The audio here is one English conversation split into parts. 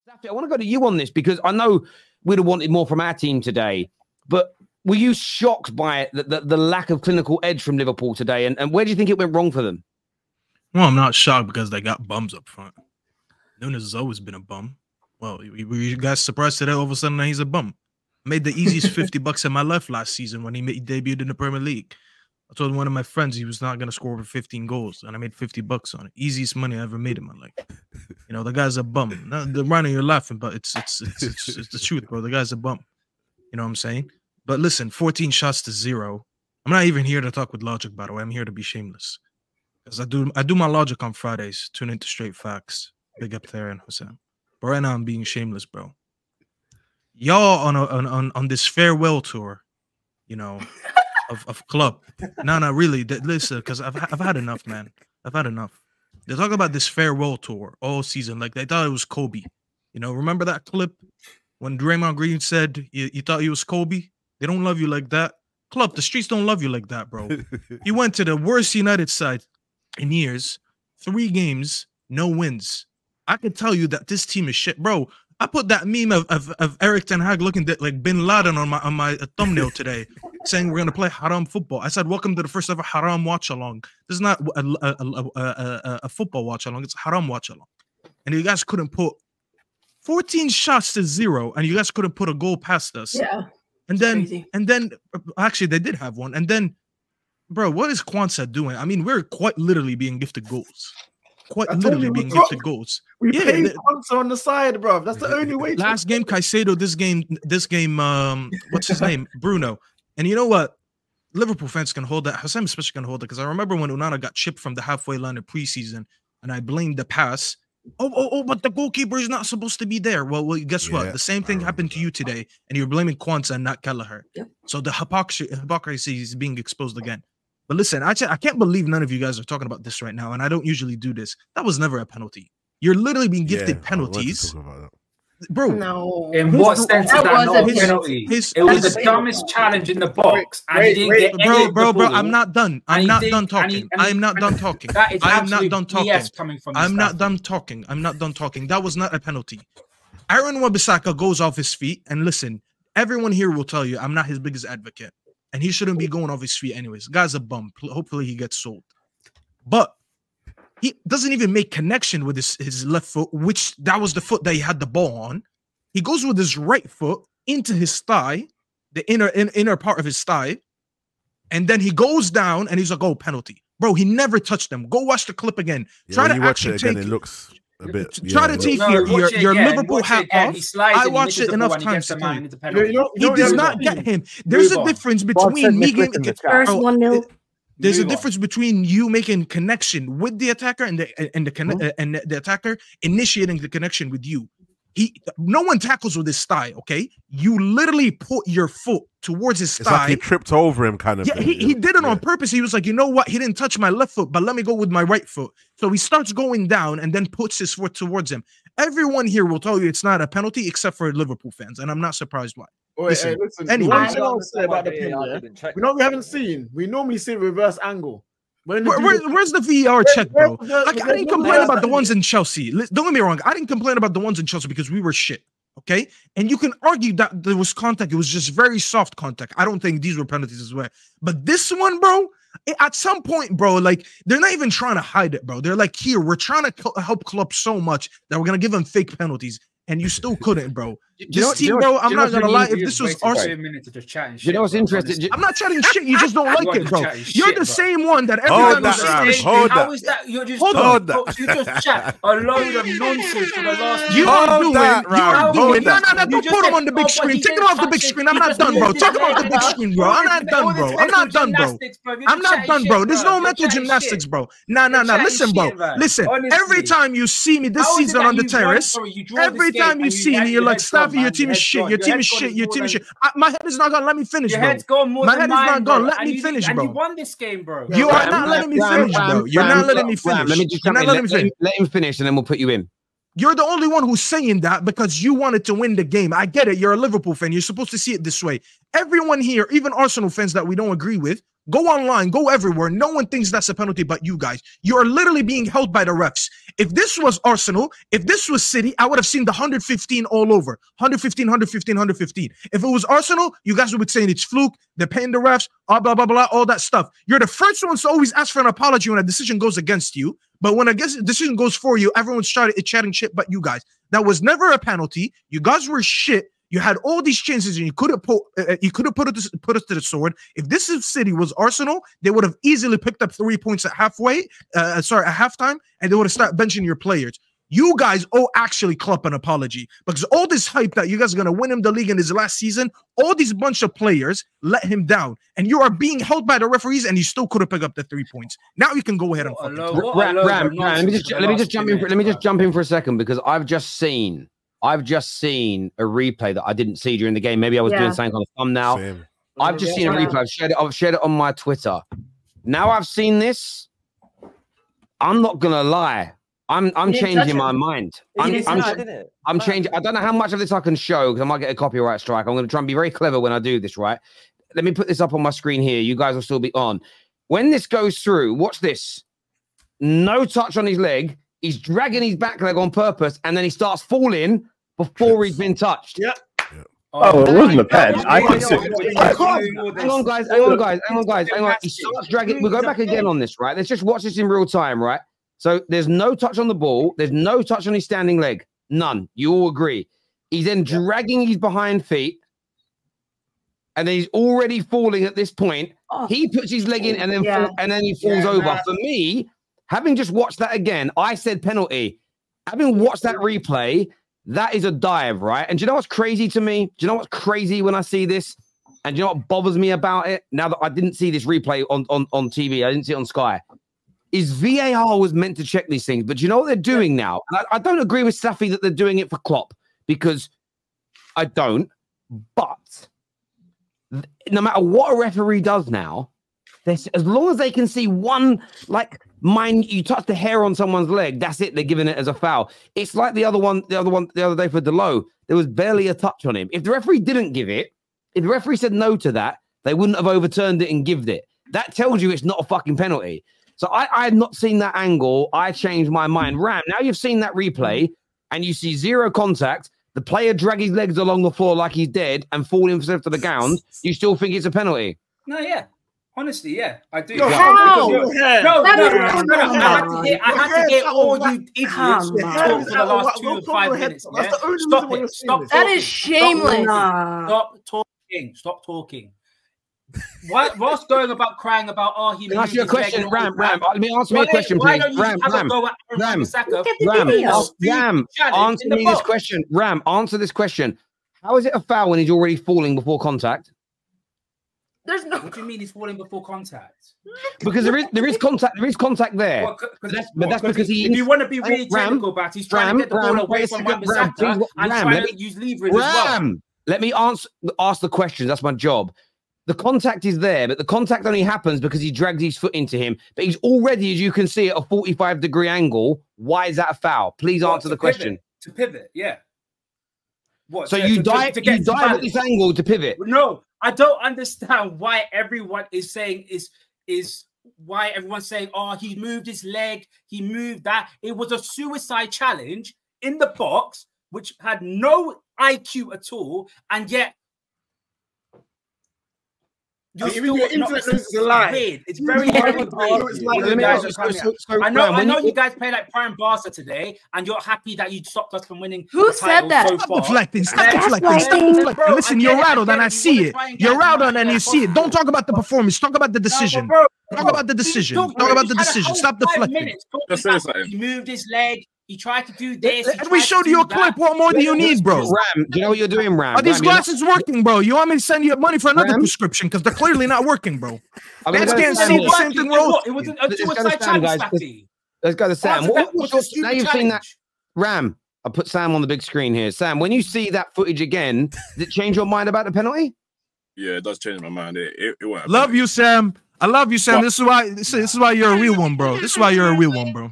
I want to go to you on this because I know we'd have wanted more from our team today, but were you shocked by it, the lack of clinical edge from Liverpool today? And where do you think it went wrong for them? Well, I'm not shocked because they got bums up front. Nunes has always been a bum. Well, were you guys surprised today all of a sudden that he's a bum? I made the easiest $50 in my life last season when he debuted in the Premier League. I told one of my friends he was not going to score over 15 goals, and I made $50 on it. Easiest money I ever made in my life. You know, the guy's a bum. Now, Rhino, you're laughing, but it's the truth, bro. The guy's a bum. You know what I'm saying? But listen, 14 shots to 0. I'm not even here to talk with logic, by the way. I'm here to be shameless. Because I do my logic on Fridays. Tune into Straight Facts. Big up there and Hussein. But right now I'm being shameless, bro. Y'all on this farewell tour, you know, of club. No, really. Listen, because I've had enough, man. I've had enough. They talk about this farewell tour all season, like they thought it was Kobe. You know, remember that clip when Draymond Green said you thought he was Kobe? They don't love you like that. Club, the streets don't love you like that, bro. You went to the worst United side in years, 3 games, no wins. I can tell you that this team is shit, bro. I put that meme of Eric Ten Hag looking like Bin Laden on my thumbnail today, saying we're gonna play haram football. I said, "Welcome to the first ever haram watch along." This is not a football watch along; it's a haram watch along. And you guys couldn't put 14 shots to 0, and you guys couldn't put a goal past us. Yeah. And then actually they did have one. And then, bro, what is Kwanzaa doing? I mean, we're quite literally being gifted goals. Quite literally being gifted goals. We paid Kwanzaa on the side, bro. That's the only way. Last game, Caicedo. This game, what's his name? Bruno. And you know what? Liverpool fans can hold that. Hassan especially can hold it because I remember when Onana got chipped from the halfway line in preseason, and I blamed the pass. Oh, but the goalkeeper is not supposed to be there. Well, guess what? The same thing happened to you today, and you're blaming Kwanzaa and not Kelleher. Yep. So the hypocrisy is being exposed again. But listen, I can't believe none of you guys are talking about this right now, and I don't usually do this. That was never a penalty. You're literally being gifted penalties. Bro, no. In what sense is that not a penalty? It was the dumbest challenge in the box. And he didn't get any of the ball. Bro, I'm not done. I'm not done talking. I'm not done talking. I'm not done talking. I'm not done talking. I'm not done talking. That was not a penalty. Aaron Wan-Bissaka goes off his feet, and listen, everyone here will tell you I'm not his biggest advocate, and he shouldn't be going off his feet anyways. The guy's a bum. Hopefully he gets sold. But he doesn't even make connection with his left foot, which that was the foot that he had the ball on. He goes with his right foot into his thigh, the inner part of his thigh, and then he goes down and he's like, "Oh, penalty, bro." He never touched them. Go watch the clip again. Try to watch it again. It looks a bit. Try to take your Liverpool hat off. I watched it enough times to tell you. He does not get him. There's a difference between me getting first 1-0. There's a difference between you making connection with the attacker and the attacker initiating the connection with you. No one tackles with his thigh, okay? You literally put your foot towards his thigh. Like he tripped over him, kind of. Yeah, thing. He did it on purpose. He was like, you know what? He didn't touch my left foot, but let me go with my right foot. So he starts going down and then puts his foot towards him. Everyone here will tell you it's not a penalty except for Liverpool fans, and I'm not surprised why. Listen, anyway. One thing I'll say about the penalty, we know we haven't seen. We normally see reverse angle. Where's the VAR check, bro? Like, I didn't complain about the ones in Chelsea. Don't get me wrong. I didn't complain about the ones in Chelsea because we were shit, okay? And you can argue that there was contact. It was just very soft contact. I don't think these were penalties as well. But this one, bro, at some point, bro, like, they're not even trying to hide it, bro. They're like, here, we're trying to help club so much that we're going to give them fake penalties. And you still couldn't, bro. This team, bro, I'm not gonna lie. If this was Arsenal, you know what's interesting? I'm not chatting shit. You just don't like it, bro. You're the same one that everyone How is that? You're just you just chat a load of nonsense for the last. You are doing. No. Don't put him on the big screen. Take him off the big screen. I'm not done, bro. Talk about the big screen, bro. I'm not done, bro. I'm not done, bro. There's no mental gymnastics, bro. Nah. Listen, bro. Listen. Every time you see me this season on the terrace, every time you see me, you're like, Staffy, your team is shit. Your team is shit. Your team is shit. My head is not gone. Let me finish, bro. Your head's gone more than mine, My head is not gone. bro. Let me finish, bro. And you won this game, bro. You are not letting me finish, bro. You're not letting me finish. Let him finish, and then we'll put you in. You're the only one who's saying that because you wanted to win the game. I get it. You're a Liverpool fan. You're supposed to see it this way. Everyone here, even Arsenal fans that we don't agree with, Go online, go everywhere. No one thinks that's a penalty but you guys. You are literally being held by the refs. If this was Arsenal, if this was City, I would have seen the 115 all over. 115, 115, 115. If it was Arsenal, you guys would be saying it's fluke, they're paying the refs, blah, blah, blah, all that stuff. You're the first ones to always ask for an apology when a decision goes against you. But when a decision goes for you, everyone's chatting shit but you guys. That was never a penalty. You guys were shit. You had all these chances, and you could have put us to the sword. If this is City was Arsenal, they would have easily picked up 3 points at halftime, and they would have started benching your players. You guys owe actually Klopp an apology because all this hype that you guys are gonna win him the league in his last season, all these bunch of players let him down, and you are being held by the referees, and you still could have picked up the 3 points. Now you can go ahead and Ram, let me just jump in for a second because I've just seen a replay that I didn't see during the game. Maybe I was doing something on the thumbnail. Same. I've just seen a replay. I've shared it on my Twitter. Now I've seen this. I'm not gonna lie. I'm changing my mind. I'm changing. I don't know how much of this I can show because I might get a copyright strike. I'm gonna try and be very clever when I do this. Right? Let me put this up on my screen here. You guys will still be on. When this goes through, watch this. No touch on his leg. He's dragging his back leg on purpose, and then he starts falling before he's been touched. Yeah. Oh, it wasn't a pen. Hang on, guys. He starts dragging. We'll go back again on this, right? Let's just watch this in real time, right? So there's no touch on the ball. There's no touch on his standing leg. None. You all agree. He's then dragging his behind feet, and then he's already falling at this point. He puts his leg in, and then he falls over. For me, having just watched that again, I said penalty. Having watched that replay, that is a dive, right? And do you know what's crazy to me? Do you know what's crazy when I see this? And do you know what bothers me about it? Now that I didn't see this replay on TV, I didn't see it on Sky. Is VAR was meant to check these things, but you know what they're doing now? And I don't agree with Safi that they're doing it for Klopp because I don't. But no matter what a referee does now, as long as they can see one, like you touch the hair on someone's leg, that's it. They're giving it as a foul. It's like the other day for Delo. There was barely a touch on him. If the referee didn't give it, if the referee said no to that, they wouldn't have overturned it and given it. That tells you it's not a fucking penalty. So I had not seen that angle. I changed my mind. Ram, now you've seen that replay and you see zero contact. The player drag his legs along the floor like he's dead and fall himself to the ground. You still think it's a penalty? No, yeah. Honestly, yeah, I do. No, I had to hear all you idiots talk for the last 2 to 5 minutes. Yeah? Stop it. Stop. That is shameless. Stop talking. Why Ross going about crying about he can I ask you a question, Ram? Let me answer me a question, please. Ram, answer me this question. Ram, answer this question. How is it a foul when he's already falling before contact? There's no. What do you mean he's falling before contact? Because there is contact there. But that's because he. If you want to be really technical about, he's trying to get the ball away from Wan-Bissaka and trying to use leverage as well. Let me ask the question. That's my job. The contact is there, but the contact only happens because he drags his foot into him. But he's already, as you can see, at a 45-degree angle. Why is that a foul? Please answer the question. To pivot, yeah. What? So you dive at this angle to pivot? No, I don't understand why everyone is saying why everyone's saying, he moved his leg, he moved that. It was a suicide challenge in the box, which had no IQ at all, and yet. Your internet is a lie. It's very heavy. I know you guys play like Prime Barca today, and you're happy that you stopped us from winning. Who said that? Stop deflecting. Listen, you're rattled and I see it. You're rattled and you see it. Don't talk about the performance. Talk about the decision. Talk about the decision. Stop deflecting. He moved his leg. He tried to do this. And we showed you a clip. What more do you need, bro? Ram, do you know what you're doing, Ram? Are these glasses working, bro? You want me to send you money for another prescription? Because they're clearly not working, bro. Let's can't see the same thing, bro. It was a suicide challenge, Let's go to Sam. Now you've seen that. Ram, I put Sam on the big screen here. Sam, when you see that footage again, does it change your mind about the penalty? Yeah, it does change my mind. It won't. Love you, Sam. I love you, Sam. This is why you're a real one, bro. This is why you're a real one, bro.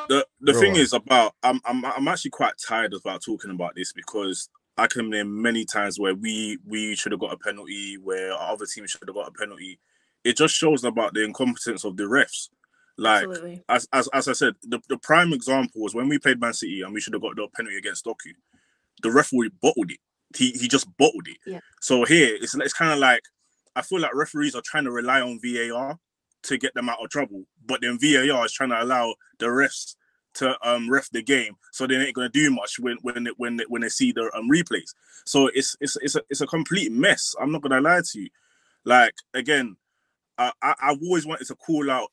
The thing is about I'm actually quite tired about talking about this because I can name many times where we should have got a penalty, where our other team should have got a penalty. it just shows about the incompetence of the refs. Like, as I said, the prime example was when we played Man City and we should have got the penalty against Doku. The referee bottled it. He just bottled it. Yeah. So here, it's kind of like, I feel like referees are trying to rely on VAR to get them out of trouble, but then VAR is trying to allow the refs to ref the game, so they ain't gonna do much when they see the replays. So it's a complete mess. I'm not gonna lie to you. Like, again, I've always wanted to call out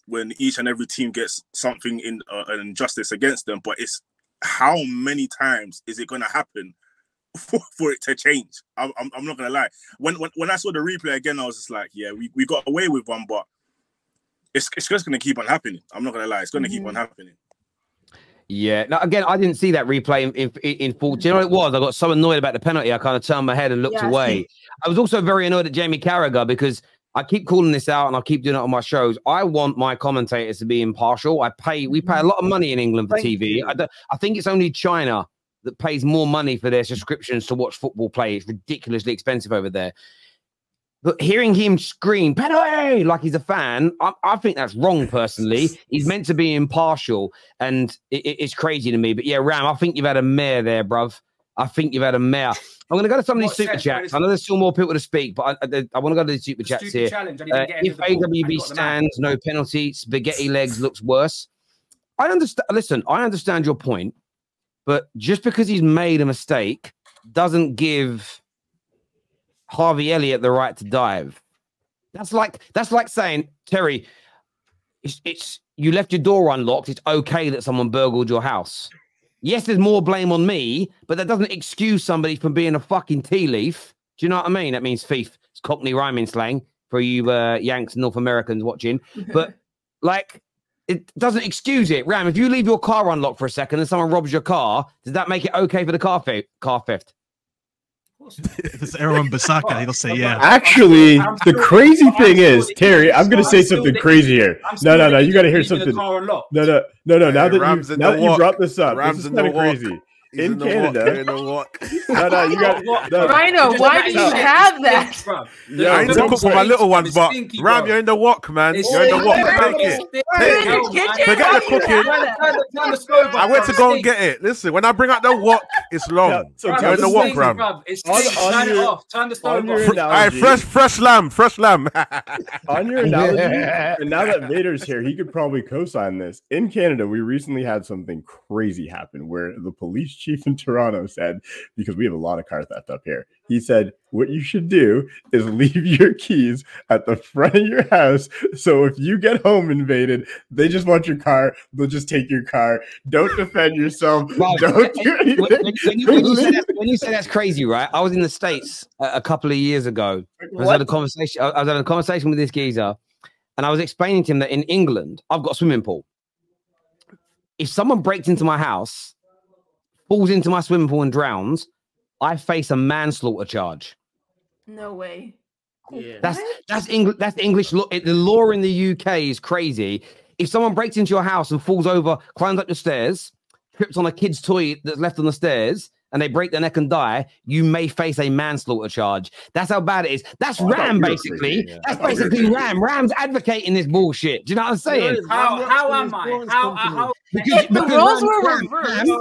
when each and every team gets something in an injustice against them, but it's how many times is it gonna happen for it to change? I'm not gonna lie. When I saw the replay again, I was just like, yeah, we got away with one, but it's just gonna keep on happening. I'm not gonna lie, it's gonna keep on happening. Yeah. Now, again, I didn't see that replay in full. Do you know what it was? I got so annoyed about the penalty, I kind of turned my head and looked away. I was also very annoyed at Jamie Carragher because I keep calling this out and I keep doing it on my shows. I want my commentators to be impartial. We pay a lot of money in England for TV. I think it's only China that pays more money for their subscriptions to watch football play. It's ridiculously expensive over there. But hearing him scream, penalty, like he's a fan, I think that's wrong, personally. He's meant to be impartial, and it's crazy to me. But yeah, Ram, I think you've had a mare there, bruv. I think you've had a mare. I'm going to go to some of these super chats. I know there's still more people to speak, but I want to go to the super chats here. If AWB stands, no penalty, spaghetti legs looks worse. I understand. Listen, I understand your point, but just because he's made a mistake doesn't give Harvey Elliott the right to dive. That's like saying, Terry, it's you left your door unlocked. It's okay that someone burgled your house. Yes, there's more blame on me, but that doesn't excuse somebody from being a fucking tea leaf. Do you know what I mean? That means thief. It's Cockney rhyming slang for you Yanks, North Americans watching. But like, it doesn't excuse it. Ram, if you leave your car unlocked for a second and someone robs your car, does that make it okay for the car theft? If it's Aaron Bissaka, he'll say yeah. Actually, the crazy thing is, Terry, I'm going to say something crazy here. No, you got to hear something. No. Now that you brought this up, this is kind of crazy. In Canada, you got. Rhino, why do you have that? I need to cook for my little ones, but Ram, you're in the wok, man. You're in the wok. Take it. Forget the cooking. I went to go and get it. Listen, when I bring out the wok, it's long. You're in the wok, Ram. Turn it off. Turn the stove off. All right, fresh lamb. On your analogy, and now that Vader's here, he could probably co-sign this. In Canada, we recently had something crazy happen where the police chief in Toronto said, because we have a lot of car theft up here, he said, what you should do is leave your keys at the front of your house. So if you get home invaded, they just want your car. They'll just take your car. Don't defend yourself. Right. Don't do anything. When you say that's crazy, right? I was in the States a couple of years ago. I was having a conversation with this geezer, and I was explaining to him that in England, I've got a swimming pool. If someone breaks into my house, falls into my swimming pool and drowns, I face a manslaughter charge. No way. Yeah. That's English law. The law in the UK is crazy. If someone breaks into your house and falls over, climbs up the stairs, trips on a kid's toy that's left on the stairs, and they break their neck and die, you may face a manslaughter charge. That's how bad it is. That's Ram, basically. Yeah. That's basically Ram. Ram's advocating this bullshit. Do you know what I'm saying? How am I? How? Because the roles were reversed.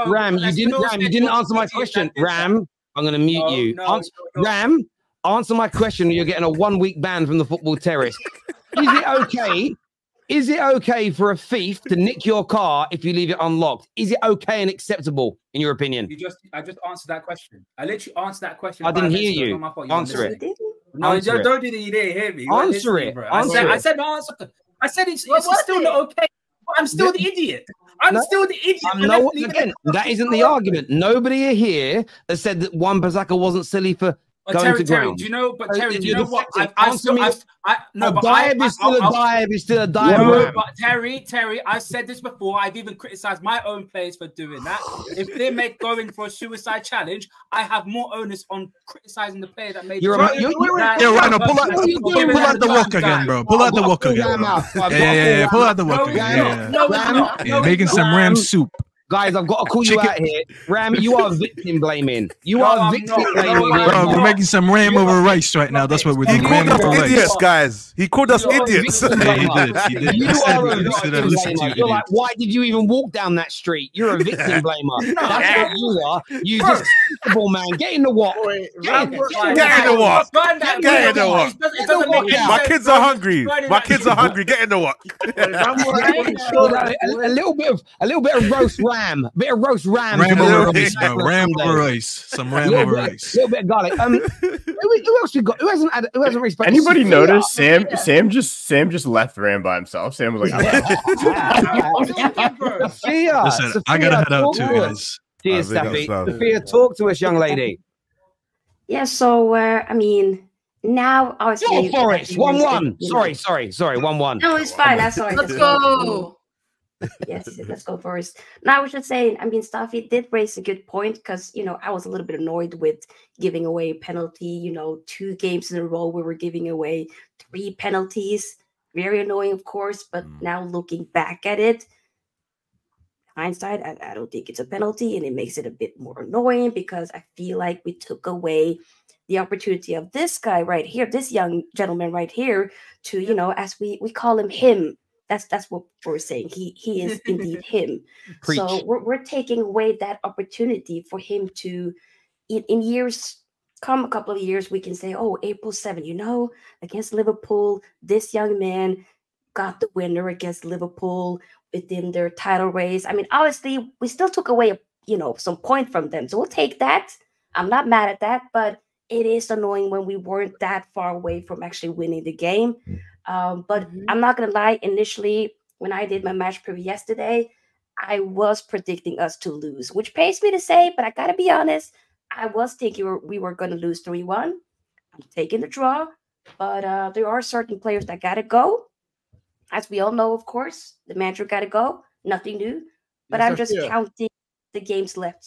Ram, you didn't answer my question. Ram, I'm going to mute you. Ram, answer my question. You're getting a 1-week ban from the Football Terrace. Is it okay? Is it okay for a thief to nick your car if you leave it unlocked? Is it okay and acceptable, in your opinion? I just answered that question. I literally answered that question. I didn't hear you. Answer it. No, don't do that. You didn't hear me. Answer it. I said no answer. I said it's still not okay. I'm still the idiot. I'm still the idiot. Again, that isn't the argument. Nobody here has said that Wan-Bissaka wasn't silly for going to ground. Do you know? But Terry, do you know what? A dive is still a dive. Is still a dive. No, but Terry, I said this before. I've even criticized my own players for doing that. If they make going for a suicide challenge, I have more onus on criticizing the player that made. You're right. No, pull out the wok again, bro. Pull out the wok again. Yeah. Pull out the wok again. Yeah. Making some ram soup. Guys, I've got to call you out here. Ram, you are victim blaming. You are victim blaming. Bro, we're making some ram over rice right now. That's what we're doing. He called us idiots, guys. He called us idiots. Yeah, he did. You are a victim blamer. You're like, why did you even walk down that street? You're a victim blamer. That's what you are. You just ball man. Get in the what? Get in the what? Get in the what? My kids are hungry. My kids are hungry. Get in the what? A little bit of roast ram. A bit of roast ram. Ram over rice, bro. Ram over rice. Some ram over rice. A little bit of garlic. Who else we got? Who hasn't respected? Anybody notice Sam just left Ram by himself? Sam was like, Sophia. Listen, I gotta head out too, guys. Cheers, Steffi. Sophia, talk to us, young lady. Yeah, so I mean, now I was Forest 1-1. Sorry, 1-1. No, it's fine. That's all right. Let's go. Yes, let's go Forest. Now I was just saying, I mean, Steffi did raise a good point because, you know, I was a little bit annoyed with giving away a penalty, you know, 2 games in a row we were giving away 3 penalties. Very annoying, of course, but now looking back at it, hindsight, I don't think it's a penalty, and it makes it a bit more annoying because I feel like we took away the opportunity of this guy right here, this young gentleman right here, to, you know, as we call him. That's what we're saying. He is indeed him. So we're taking away that opportunity for him to, in years, come a couple of years, we can say, oh, April 7, you know, against Liverpool, this young man got the winner against Liverpool within their title race. I mean, obviously, we still took away, you know, some point from them. So we'll take that. I'm not mad at that, but it is annoying when we weren't that far away from actually winning the game. But I'm not going to lie. Initially, when I did my match preview yesterday, I was predicting us to lose, which pains me to say, but I got to be honest. I was thinking we were going to lose 3-1. I'm taking the draw, but there are certain players that got to go. As we all know, of course, the manager got to go. Nothing new. But I'm just counting the games left.